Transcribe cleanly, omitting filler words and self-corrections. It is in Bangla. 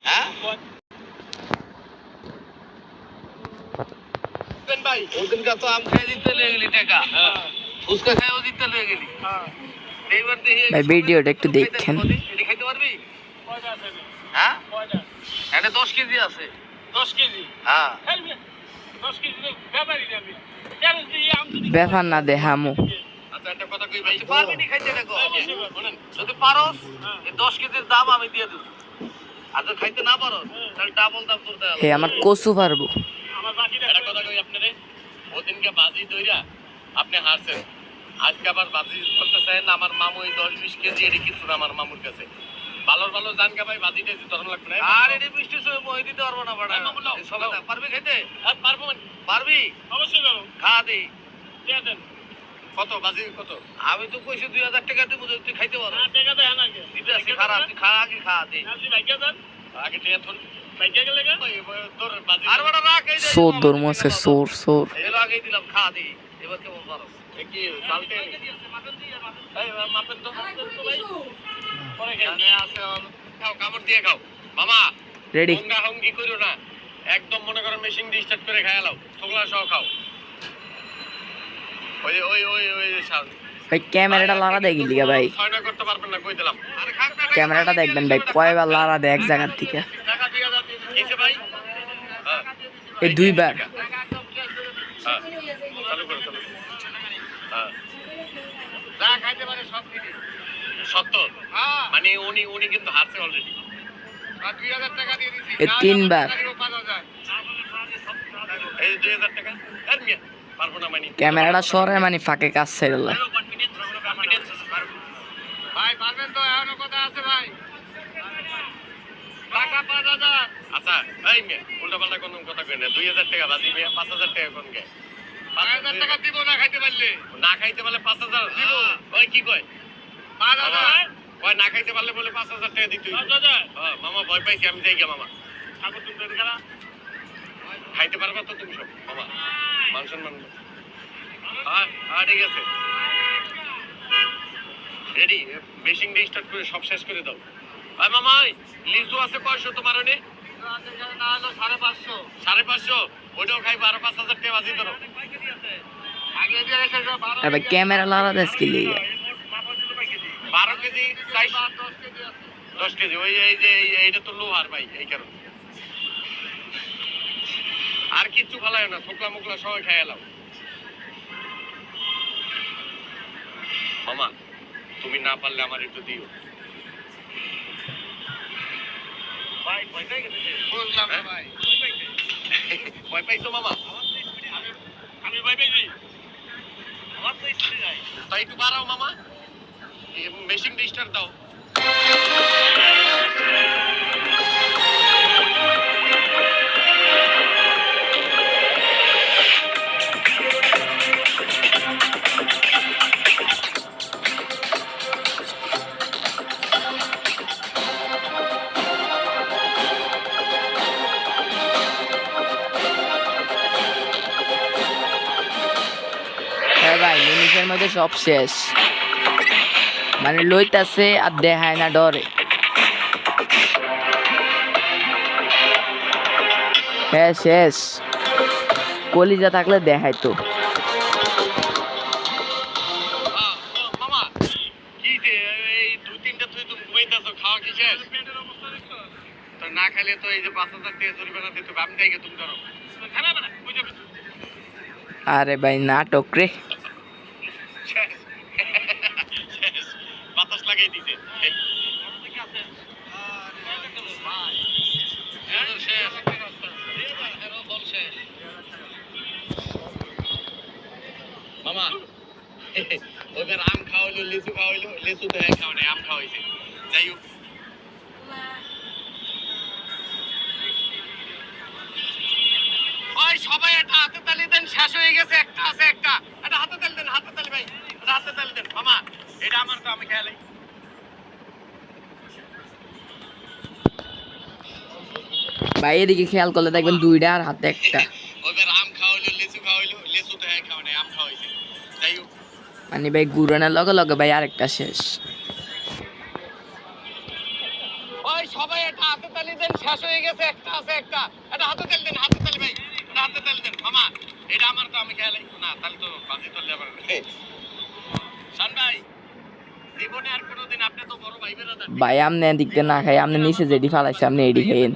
হ্যাঁ ভাই ওদিনকা তো আম খেয়ে দিতে লেগে গেলি টাকা ফুচকা খেয়েও দিতে লেগে গেলি এইবার ভাই ভিডিওটা একটু দেখছেন। খাইতে পারবি হ্যাঁ এখানে 10 কেজি আছে 10 কেজি হ্যাঁ 10 কেজি ব্যাপারই যাবে ব্যাপার না দেখামু। আচ্ছা একটা কথা কই ভাই পারবি নি খাইতে দেখো যদি পারোস এই 10 কেজির দাম আমি দিয়ে দেব আর যদি খাইতে না পারো তাহলে ডাবল দাম করতে হবে হে আমার কচু পারবো। আমার বাকিটা একটা কথা কই আপনারে ওদিনকে বাজি দইরা আপনি হারছেন আজকে আবার বাজি করতে চান আমার মামু এই 10-20 কেজি এর কিছু না আমার মামুর কাছে ভালো ভালো জানকা ভাই বাজিটা দিতে তখন লাগবে না আর এর বৃষ্টি সব মই দিতে পারবো না বাড়া সবাই পারবি খাইতে আর পারবো পারবি অবশ্যই পারো খা দে দিয়ে দেন কত বাজি কত আমি তো কইছি 2000 টাকা দেব যদি তুই খাইতে পারো না টাকা দেন আগে দিতে আছে খারাপ তুই খা আগে খা দে আসি ভাইকে দেন আগে টিয়া ধর ভাইকে গেলে গা তোর বাজি আর বড় রাখ এই যে সোর ধর্ম আছে সোর সোর। এর আগে দিলাম খা দে এবার কেমন পারো কি চালতে এই মাপেন তো পরে খেয়ে আছে খাও কামড় দিয়ে খাও মামা রেডি হুঙ্গা হুঙ্গি করো না একদম মনে করো মেশিন দিয়ে স্টার্ট করে খায়া লাও ছোকলা সহ খাও ওই ওই ওই ওই সাউন্ড ভাই ক্যামেরাটা লাড়া দেয় গেলি ভাই। ছয়টা করতে পারবেন না কই দিলাম আরে খাক না ক্যামেরাটা দেখবেন ভাই কয়বার লাড়া দেয় এক জায়গার থেকে। টাকা 2000 দিয়েছে ভাই হ্যাঁ এই দুইবার। হ্যাঁ চালু করো চালু হ্যাঁ যা খাইতে পারে সব দিদি 70 হ্যাঁ মানে উনি কিন্তু হারছে অলরেডি আর 2000 টাকা দিয়ে দিছি এই তিনবার। এই 2000 টাকা আর মিয়া পারবো না মানে ক্যামেরাটা সরে মানে ফাঁকে কাজ ছেড়ে দেয়। ভাই পারবেন তো এখনো কথা আছে ভাই টাকা 5000 আচ্ছা এই মিয়া উল্টা পাল্টা কোন কথা কই না 2000 টাকা বাজি মিয়া 5000 টাকা কোন গে 5000 টাকা দিব না খাইতে পারলে 5000 দিব ওই কি কয় 5000 ওই না খাইতে পারলে বলে 5000 টাকা দিতে হইবে হ্যাঁ মামা ভয় পাইছি আমি যাই গা মামা ঠাকুর তুমি দেখালা খাইতে পারবা তো তুমি সব মামা মানসন মান হ্যাঁ হ্যাঁ ঠিক আছে রেডি মেশিং দিয়ে স্টার্ট করে সব শেষ করে দাও ভাই মামা লিচু আছে কয়শো তোমার ওনে না হলো 550 550 ওইটাও খাই 5000 টাকা বাজি ধরো আগে দিয়ে এসে 12 আর ভাই ক্যামেরা লাড়া দেয় গেলি 12 কেজি 10 কেজি ওই এই যে এইটা তো লোহার ভাই এই কারণে আর কিছু ফলায় না ছোকলা মুকলা সবাই খেয়ে এলাম মামা তুমি না পারলে আমার একটু দিও ভাই ভয় পেয়ে গেছে বুঝলাম না ভাই ভয় পাইছো মামা আমি ভাই পেয়েছি আমার তো স্পিড নাই তাই একটু বাড়াও মামা মেশিন স্টার্ট দাও হ্যাঁ ভাই মিনিটের মধ্যে সব শেষ মানে লইতাছে আর দেখায় না ডরে। হ্যাঁ শেষ কলিজা থাকলে দেখায় তো। মামা কি যে এই 2-3টা তুই তো ঘুমাইতাছো খাওয়া কি শেষ পেটের অবস্থা দেখছো তো না খেলে তো এই যে 5000 টাকা জরিমানা দিতে হবে আমি যাই গে তুমি ধরো খানা বানা কই যাবে আরে ভাই নাটক রে। শেষ শেষ বাতাস লাগাই দিতে মামা ওদের আম খাওয়াইলো লিচু খাওয়াইলো লিচু তো খাওয়া নাই আম খাওয়াইছে যাই হোক ওই সবাই একটা হাতে তালি দেন শেষ হয়ে গেছে একটা আছে একটা এটা হাতে তালি দেন হাতে তালি ভাই এটা হাতে তালি দেন মামা এটা আমার তো আমি খেয়ালাই ভাই এদিকে খেয়াল করলে দেখবেন দুইটা আর হাতে একটা ওদের আম খাওয়াইলো লিচু খাওয়াইলো লিচু তো খাওয়া নাই আম খাওয়াইছে যাই হোক মানে ভাই গুড়ানোর লগে লগে ভাই আরেকটা শেষ। ওই সবাই একটা হাতে তালি দেন, শেষ হয়ে গেছে, একটা আছে একটা। এটা হাতে তালি দেন, হাতে তালি ভাই, এটা হাতে তালি দেন। মামা এটা আমার তো, আমি খেয়াল না, তাহলে তো বাজি করলে আবার শান ভাই, জীবনে আর কোনোদিন আপনি তো বড় ভাই বেরাদার। ভাই আমনে দিকতে না খাই, আমনে নিচে যেটি ফালাইছে আপনি এডি খাইয়েন।